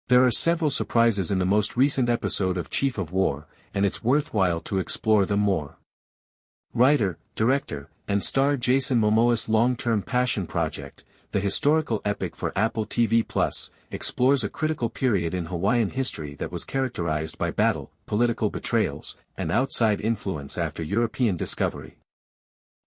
There are several surprises in the most recent episode of Chief of War, and it's worthwhile to explore them more. Writer, director, and star Jason Momoa's long-term passion project, the historical epic for Apple TV+, explores a critical period in Hawaiian history that was characterized by battle, political betrayals, and outside influence after European discovery.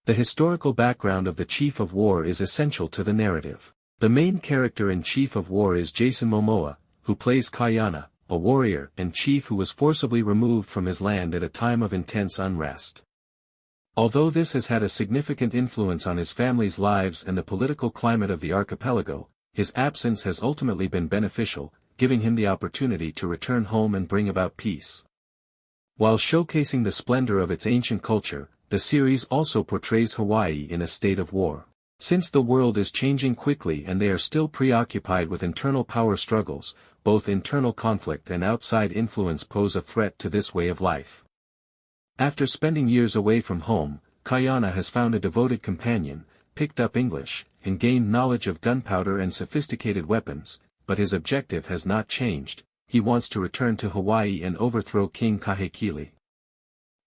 The historical background of the Chief of War is essential to the narrative. The main character in Chief of War is Jason Momoa, who plays Kaiana, a warrior and chief who was forcibly removed from his land at a time of intense unrest. Although this has had a significant influence on his family's lives and the political climate of the archipelago, his absence has ultimately been beneficial, giving him the opportunity to return home and bring about peace. While showcasing the splendor of its ancient culture, the series also portrays Hawaii in a state of war. Since the world is changing quickly and they are still preoccupied with internal power struggles, both internal conflict and outside influence pose a threat to this way of life. After spending years away from home, Kaiana has found a devoted companion, picked up English, and gained knowledge of gunpowder and sophisticated weapons, but his objective has not changed. He wants to return to Hawaii and overthrow King Kahekili.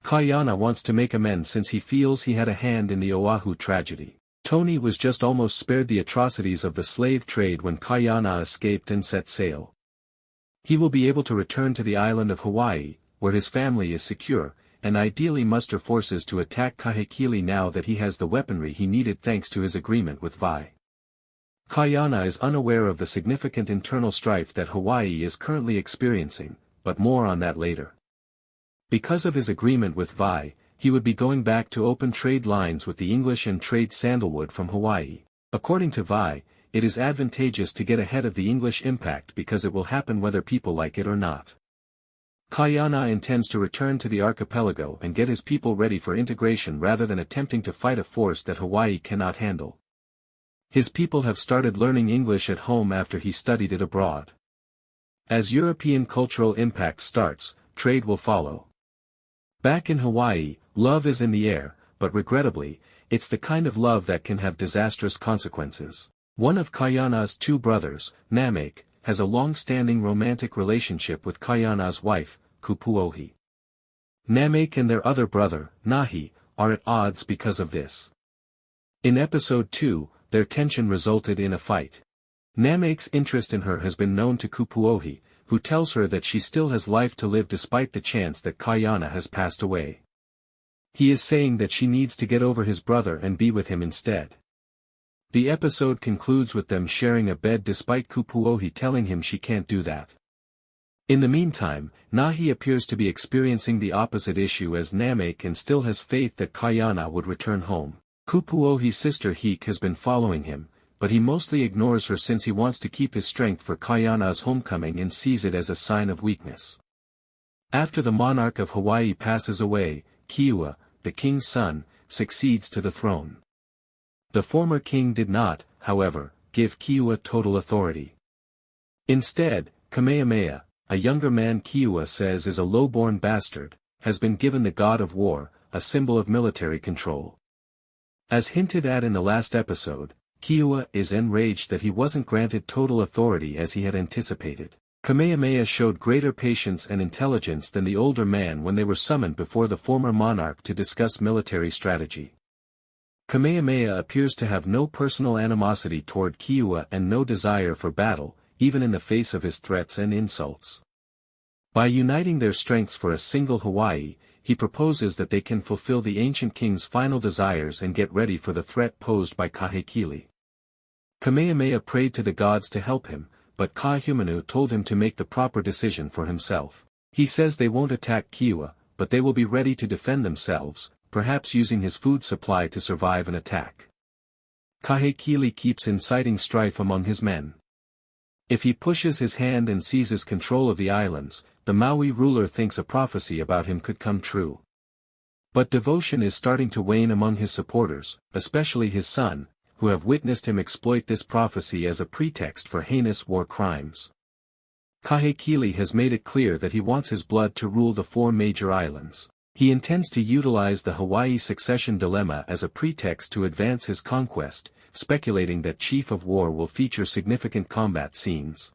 Kaiana wants to make amends since he feels he had a hand in the Oahu tragedy. Tony was just almost spared the atrocities of the slave trade when Kaiana escaped and set sail. He will be able to return to the island of Hawaii, where his family is secure, and ideally muster forces to attack Kahekili now that he has the weaponry he needed thanks to his agreement with Vi. Kaiana is unaware of the significant internal strife that Hawaii is currently experiencing, but more on that later. Because of his agreement with Vi, he would be going back to open trade lines with the English and trade sandalwood from Hawaii. According to Vi, it is advantageous to get ahead of the English impact because it will happen whether people like it or not. Kaiana intends to return to the archipelago and get his people ready for integration rather than attempting to fight a force that Hawaii cannot handle. His people have started learning English at home after he studied it abroad. As European cultural impact starts, trade will follow. Back in Hawaii, love is in the air, but regrettably, it's the kind of love that can have disastrous consequences. One of Kaiana's two brothers, Namek, has a long-standing romantic relationship with Kaiana's wife, Kupuohi. Namek and their other brother, Nahi, are at odds because of this. In episode 2, their tension resulted in a fight. Namek's interest in her has been known to Kupuohi, who tells her that she still has life to live despite the chance that Kaiana has passed away. He is saying that she needs to get over his brother and be with him instead. The episode concludes with them sharing a bed despite Kupuohi telling him she can't do that. In the meantime, Nahi appears to be experiencing the opposite issue as Namek and still has faith that Kaiana would return home. Kupuohi's sister Hik has been following him, but he mostly ignores her since he wants to keep his strength for Kaiana's homecoming and sees it as a sign of weakness. After the monarch of Hawaii passes away, Kiua, the king's son, succeeds to the throne. The former king did not, however, give Kiua total authority. Instead, Kamehameha, a younger man Kiua says is a low-born bastard, has been given the god of war, a symbol of military control. As hinted at in the last episode, Kiua is enraged that he wasn't granted total authority as he had anticipated. Kamehameha showed greater patience and intelligence than the older man when they were summoned before the former monarch to discuss military strategy. Kamehameha appears to have no personal animosity toward Kiua and no desire for battle, even in the face of his threats and insults. By uniting their strengths for a single Hawaii, he proposes that they can fulfill the ancient king's final desires and get ready for the threat posed by Kahekili. Kamehameha prayed to the gods to help him, but Kahumanu told him to make the proper decision for himself. He says they won't attack Kiua, but they will be ready to defend themselves, perhaps using his food supply to survive an attack. Kahekili keeps inciting strife among his men. If he pushes his hand and seizes control of the islands, the Maui ruler thinks a prophecy about him could come true. But devotion is starting to wane among his supporters, especially his son, who have witnessed him exploit this prophecy as a pretext for heinous war crimes. Kahekili has made it clear that he wants his blood to rule the 4 major islands. He intends to utilize the Hawaii succession dilemma as a pretext to advance his conquest, speculating that Chief of War will feature significant combat scenes.